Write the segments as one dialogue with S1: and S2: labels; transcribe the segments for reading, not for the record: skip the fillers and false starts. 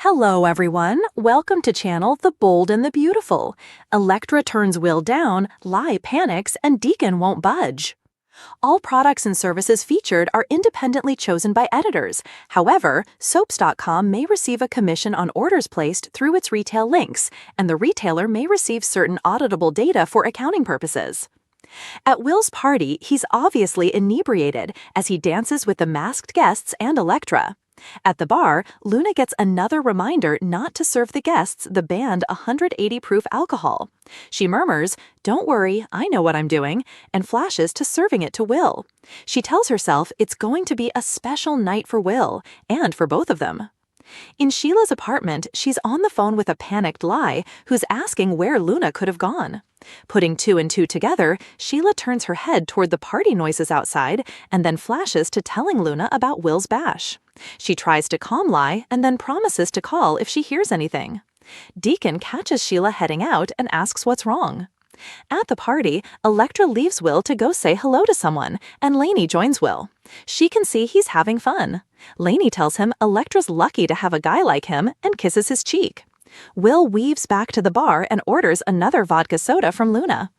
S1: Hello everyone, welcome to channel The Bold and the Beautiful. Electra turns Will down, Lie panics, and Deacon won't budge. All products and services featured are independently chosen by editors. However, Soaps.com may receive a commission on orders placed through its retail links, and the retailer may receive certain auditable data for accounting purposes. At Will's party, he's obviously inebriated as he dances with the masked guests and Electra. At the bar, Luna gets another reminder not to serve the guests the banned 180 proof alcohol. She murmurs, "Don't worry, I know what I'm doing," and flashes to serving it to Will. She tells herself it's going to be a special night for Will, and for both of them. In Sheila's apartment, she's on the phone with a panicked Lie who's asking where Luna could have gone. Putting two and two together, Sheila turns her head toward the party noises outside and then flashes to telling Luna about Will's bash. She tries to calm Lie and then promises to call if she hears anything. Deacon catches Sheila heading out and asks what's wrong. At the party, Electra leaves Will to go say hello to someone, and Lainey joins Will. She can see he's having fun. Lainey tells him Electra's lucky to have a guy like him and kisses his cheek. Will weaves back to the bar and orders another vodka soda from Luna.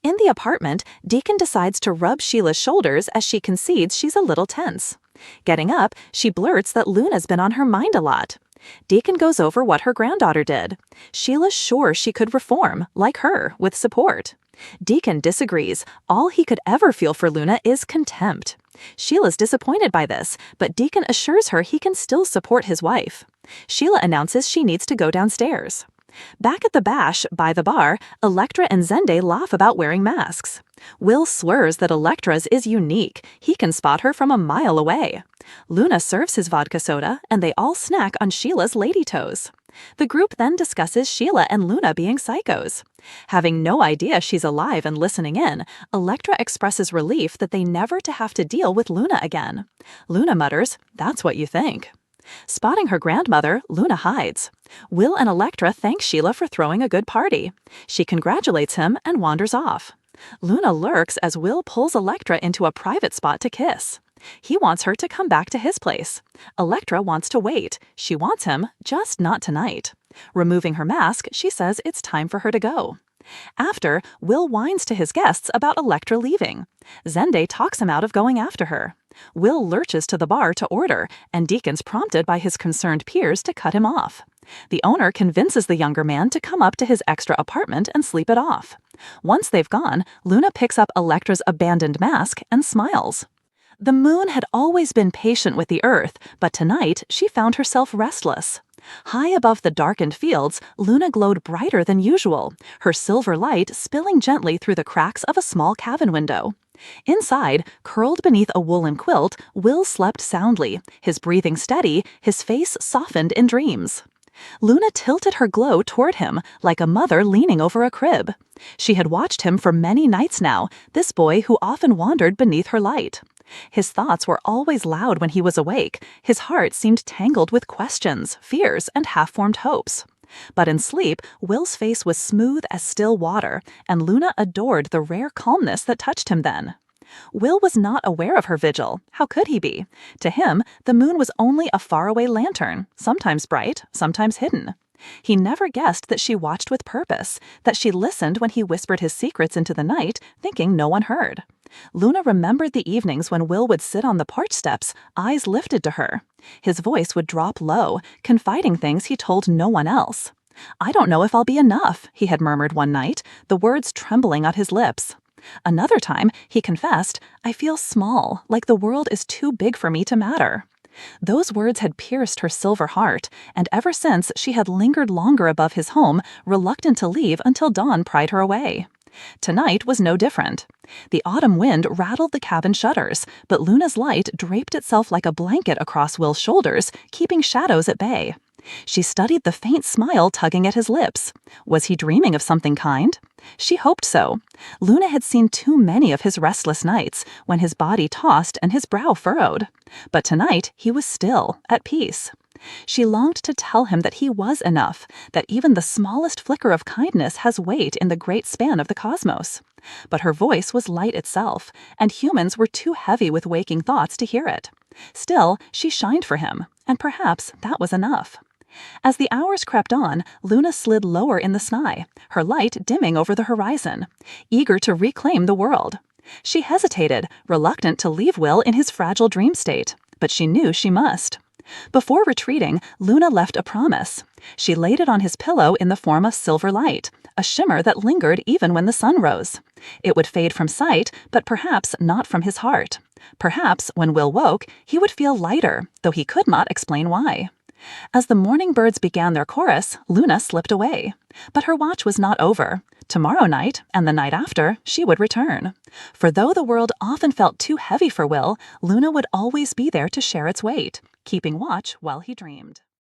S1: In the apartment, Deacon decides to rub Sheila's shoulders as she concedes she's a little tense. Getting up, she blurts that Luna's been on her mind a lot. Deacon goes over what her granddaughter did. Sheila's sure she could reform, like her, with support. Deacon disagrees. All he could ever feel for Luna is contempt. Sheila's disappointed by this, but Deacon assures her he can still support his wife. Sheila announces she needs to go downstairs. Back at the bash, by the bar, Electra and Zende laugh about wearing masks. Will slurs that Electra's is unique. He can spot her from a mile away. Luna serves his vodka soda, and they all snack on Sheila's lady toes. The group then discusses Sheila and Luna being psychos. Having no idea she's alive and listening in, Electra expresses relief that they never to have to deal with Luna again. Luna mutters, "That's what you think." Spotting her grandmother, Luna hides. Will and Electra thank Sheila for throwing a good party. She congratulates him and wanders off. Luna lurks as Will pulls Electra into a private spot to kiss. He wants her to come back to his place. Electra wants to wait. She wants him, just not tonight. Removing her mask, she says it's time for her to go. After, Will whines to his guests about Electra leaving. Zende talks him out of going after her. Will lurches to the bar to order, and Deacon's prompted by his concerned peers to cut him off. The owner convinces the younger man to come up to his extra apartment and sleep it off. Once they've gone, Luna picks up Electra's abandoned mask and smiles. The moon had always been patient with the earth, but tonight she found herself restless. High above the darkened fields, Luna glowed brighter than usual, her silver light spilling gently through the cracks of a small cabin window. Inside, curled beneath a woolen quilt, Will slept soundly, his breathing steady, his face softened in dreams. Luna tilted her glow toward him, like a mother leaning over a crib. She had watched him for many nights now, this boy who often wandered beneath her light. His thoughts were always loud when he was awake. His heart seemed tangled with questions, fears, and half-formed hopes. But in sleep, Will's face was smooth as still water, and Luna adored the rare calmness that touched him then. Will was not aware of her vigil. How could he be? To him, the moon was only a faraway lantern, sometimes bright, sometimes hidden. He never guessed that she watched with purpose, that she listened when he whispered his secrets into the night, thinking no one heard. Luna remembered the evenings when Will would sit on the porch steps, eyes lifted to her. His voice would drop low, confiding things he told no one else. "I don't know if I'll be enough," he had murmured one night, the words trembling on his lips. Another time, he confessed, "I feel small, like the world is too big for me to matter." Those words had pierced her silver heart, and ever since she had lingered longer above his home, reluctant to leave until dawn pried her away. Tonight was no different. The autumn wind rattled the cabin shutters, but Luna's light draped itself like a blanket across Will's shoulders, keeping shadows at bay. She studied the faint smile tugging at his lips. Was he dreaming of something kind? She hoped so. Luna had seen too many of his restless nights, when his body tossed and his brow furrowed. But tonight he was still, at peace. She longed to tell him that he was enough, that even the smallest flicker of kindness has weight in the great span of the cosmos. But her voice was light itself, and humans were too heavy with waking thoughts to hear it. Still, she shined for him, and perhaps that was enough. As the hours crept on, Luna slid lower in the sky, her light dimming over the horizon, eager to reclaim the world. She hesitated, reluctant to leave Will in his fragile dream state, but she knew she must. Before retreating, Luna left a promise. She laid it on his pillow in the form of silver light, a shimmer that lingered even when the sun rose. It would fade from sight, but perhaps not from his heart. Perhaps, when Will woke, he would feel lighter, though he could not explain why. As the morning birds began their chorus, Luna slipped away. But her watch was not over. Tomorrow night, and the night after, she would return. For though the world often felt too heavy for Will, Luna would always be there to share its weight, keeping watch while he dreamed.